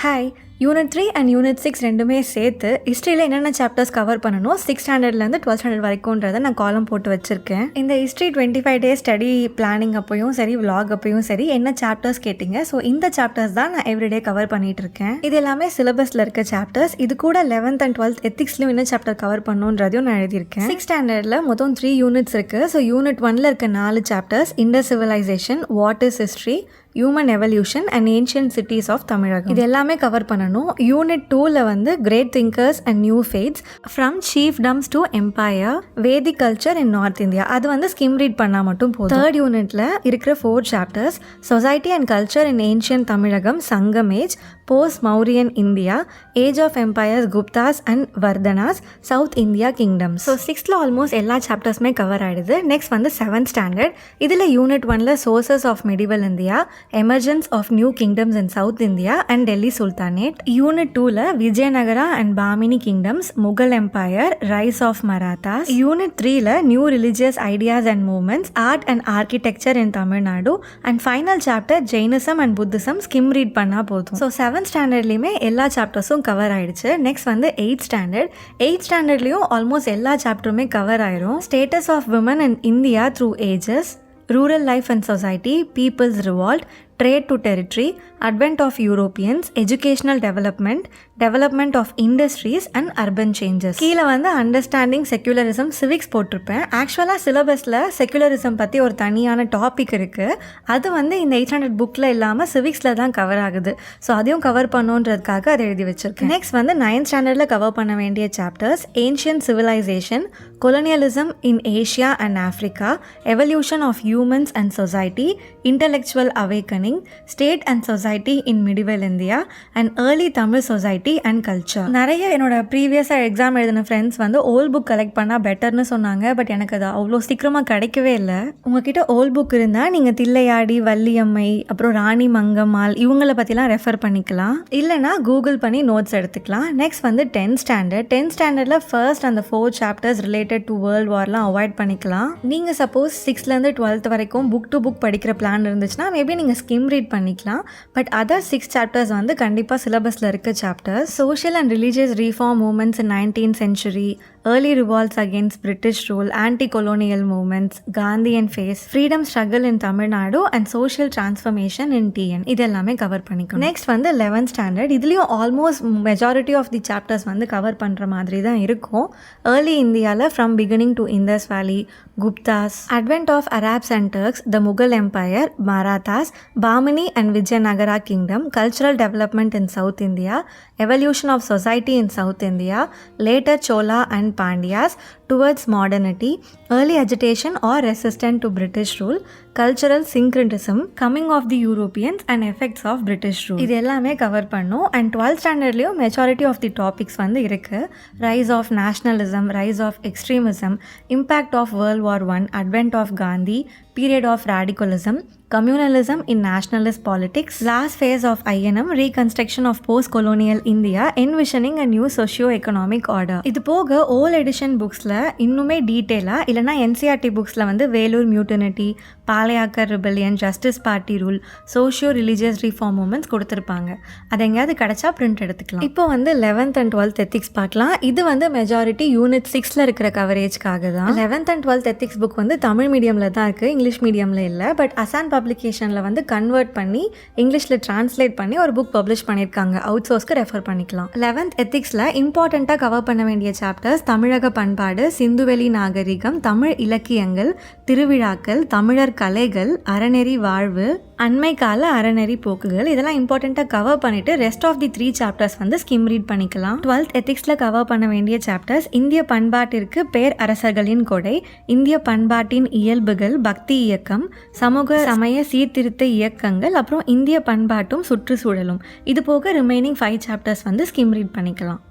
Hi unit 3 and unit 6 ரெண்டுமே சேர்த்து ஹிஸ்ட்ரியில் என்னென்ன சாப்டர்ஸ் கவர் பண்ணணும் 6th ஸ்டாண்டர்ட்லேருந்து 12th ஸ்டாண்டர்ட் வரைக்கும்ன்றதை நான் காலம் போட்டு வச்சுருக்கேன். இந்த ஹிஸ்ட்ரி 25 டேஸ் ஸ்டடி பிளானிங் அப்போயும் சரி விலாக் அப்போயும் சரி என்ன சாப்டர்ஸ் கேட்டிங்க. ஸோ இந்த சாப்டர்ஸ் தான் நான் எவ்ரிடே கவர் பண்ணிட்டு இருக்கேன். இது எல்லாமே சிலபஸில் இருக்க சாப்டர்ஸ். இது கூட 11th and 12th எத்திக்ஸ்லையும் என்ன சாப்டர் கவர் பண்ணணுன்றதையும் நான் எழுதியிருக்கேன். 6th ஸ்டாண்டர்டில் மொத்தம் 3 யூனிட்ஸ் இருக்குது. ஸோ யூனிட் 1ல் இருக்க 4 chapters Indus civilisation, what is history, human evolution and ancient cities of Tamilakam. இது எல்லாமே கவர் பண்ணணும். யூனிட் 2ல வந்து great thinkers and new faiths from chiefdoms to empire, Vedic culture in north India, அது வந்து ஸ்கிம் ரீட் பண்ணால் மட்டும் போதும். 3rd யூனிட்ல இருக்கிற 4 chapters society and culture in ancient Tamilakam, Sangam age, post Mauryan India, age of empires, Guptas and Vardhanas, south India kingdoms. So 6th almost எல்லா சாப்டர்ஸுமே cover ஆகிடுது. நெக்ஸ்ட் வந்து 7th ஸ்டாண்டர்ட். இதில் யூனிட் 1ல sources of medieval India, emergence of new kingdoms in south India and Delhi sultanate. Unit 2ல Vijayanagara and Bahmani kingdoms, Mughal empire, rise of Marathas. Unit 3ல new religious ideas and movements, art and architecture in Tamil Nadu and final chapter Jainism and Buddhism skim read பண்ணால் போதும். So 7th ஸ்டாண்டர்ட்லேயுமே எல்லா சாப்டர்ஸும் cover ஆயிடுச்சு. Next வந்து 8th standard. 8th ஸ்டாண்டர்ட்லேயும் almost எல்லா சாப்டருமே cover ஆயிரும். Status of women in India through ages, rural life and society, people's revolt, trade to territory, advent of Europeans, educational development, development of industries and urban changes. கீழே வந்து understanding secularism, civics போட்டிருப்பேன். ஆக்சுவலாக சிலபஸில் secularism பற்றி ஒரு தனியான topic இருக்குது. அது வந்து இந்த 8th ஸ்டாண்டர்ட் புக்கில் இல்லாமல் சிவிக்ஸில் தான் கவர் ஆகுது. ஸோ அதையும் கவர் பண்ணுன்றதுக்காக அதை எழுதி வச்சுருக்கேன். நெக்ஸ்ட் வந்து 9th ஸ்டாண்டர்டில் கவர் பண்ண வேண்டிய chapters ancient civilisation, colonialism in Asia and Africa, evolution of humans and society, intellectual awakening, state and society in medieval India and early Tamil society and culture. நிறைய என்னோட ப்ரீவியஸாக எக்ஸாம் எழுதின ஃப்ரெண்ட்ஸ் வந்து volt book collect பண்ணால் பெட்டர்னு சொன்னாங்க. But எனக்கு அது அவ்வளோ சீக்கிரமாக கிடைக்கவே இல்லை. உங்ககிட்ட ஓல்ட் புக் இருந்தால் நீங்கள் தில்லையாடி, வள்ளியம்மை, அப்புறம் ராணி மங்கம்மாள் இவங்களை பற்றிலாம் ரெஃபர் பண்ணிக்கலாம். இல்லைனா கூகுள் பண்ணி நோட்ஸ் எடுத்துக்கலாம். நெக்ஸ்ட் வந்து 10th ஸ்டாண்டர்ட். 10th ஸ்டாண்டர்டில் ஃபர்ஸ்ட் அந்த 4 சாப்டர்ஸ் ரிலேட்டட் டு வேர்ல்டு வார்லாம் அவாய்ட் பண்ணிக்கலாம். நீங்கள் சப்போஸ் 6th-லேருந்து 12th வரைக்கும் புக் டு புக் படிக்கிற பிளான் இருந்துச்சுன்னா மேபி நீங்கள் ஸ்கிம் ரீட் பண்ணிக்கலாம். பட் அதர் 6 சாப்டர்ஸ் வந்து கண்டிப்பாக சிலபஸில் இருக்க chapters. Social and religious reform movements in 19th century, early revolts against British rule, anti-colonial movements, Gandhian phase, freedom struggle in Tamil Nadu and social transformation in TN. இது எல்லாமே cover பண்ணிக்கணும். Next வந்து 11th standard. இதுலேயும் almost majority of the chapters வந்து cover பண்ணுற மாதிரி தான் இருக்கும். ஏர்லி இந்தியாவில் from beginning to Indus valley, Guptas, advent of Arabs and Turks, the Mughal empire, Marathas, Bahmani and Vijayanagara kingdom, cultural development in south India, evolution of society in south India, later Chola and Pandyas towards modernity, early agitation or resistance to British rule, cultural syncretism, coming of the Europeans and effects of British rule. இது எல்லாமே cover பண்ணும். And 12th ஸ்டாண்டர்ட்லேயும் majority of the topics வந்து இருக்குது. Rise of nationalism, rise of extremism, impact of world war 1, advent of Gandhi, period of radicalism, communalism in nationalist politics, last phase of INM, reconstruction of post-colonial India, envisioning a new socio-economic order. இது போக volt edition புக்ஸில் இன்னுமே டீட்டெயிலாக இல்லைனா NCERT புக்ஸில் வந்து Vellore mutiny, Palayakkar rebellion, Justice Party rule, socio religious reform movements கொடுத்துருப்பாங்க. அது எங்கேயாவது கிடச்சா பிரிண்ட் எடுத்துக்கலாம். இப்போ வந்து 11th and 12th எத்திக்ஸ் பார்க்கலாம். இது வந்து மெஜாரிட்டி யூனிட் 6ல் இருக்கிற கவரேஜ்க்காக தான். 11th and 12th ethics book வந்து தமிழ் மீடியமில் தான் இருக்குது, இங்கிலீஷ் மீடியமில் இல்லை. பட் அசான் பப்ளிகேஷனில் வந்து கன்வெர்ட் பண்ணி இங்கிலீஷில் ட்ரான்ஸ்லேட் பண்ணி ஒரு புக் பப்ளிஷ் பண்ணியிருக்காங்க. அவுட் சோர்ஸ்க்கு ரெஃபர் பண்ணிக்கலாம். 11th எத்திக்ஸில் இம்பார்ட்டண்ட்டாக கவர் பண்ண வேண்டிய சாப்டர்ஸ் தமிழக பண்பாடு, சிந்துவெளி நாகரிகம், தமிழ் இலக்கியங்கள், திருவிழாக்கள், தமிழர் கலைகள், அறநெறி வாழ்வு, அண்மை கால அறநெறி போக்குகள், இதெல்லாம் இம்பார்ட்டண்ட்டாக கவர் பண்ணிவிட்டு ரெஸ்ட் ஆஃப் தி 3 சாப்டர்ஸ் வந்து ஸ்கிம் ரீட் பண்ணிக்கலாம். 12th எத்திக்ஸில் கவர் பண்ண வேண்டிய சாப்டர்ஸ் இந்திய பண்பாட்டிற்கு பேர் அரசர்களின் கொடை, இந்திய பண்பாட்டின் இயல்புகள், பக்தி இயக்கம், சமூக சமய சீர்திருத்த இயக்கங்கள், அப்புறம் இந்திய பண்பாட்டும் சுற்றுச்சூழலும். இது போக ரிமைனிங் 5 சாப்டர்ஸ் வந்து ஸ்கிம் ரீட் பண்ணிக்கலாம்.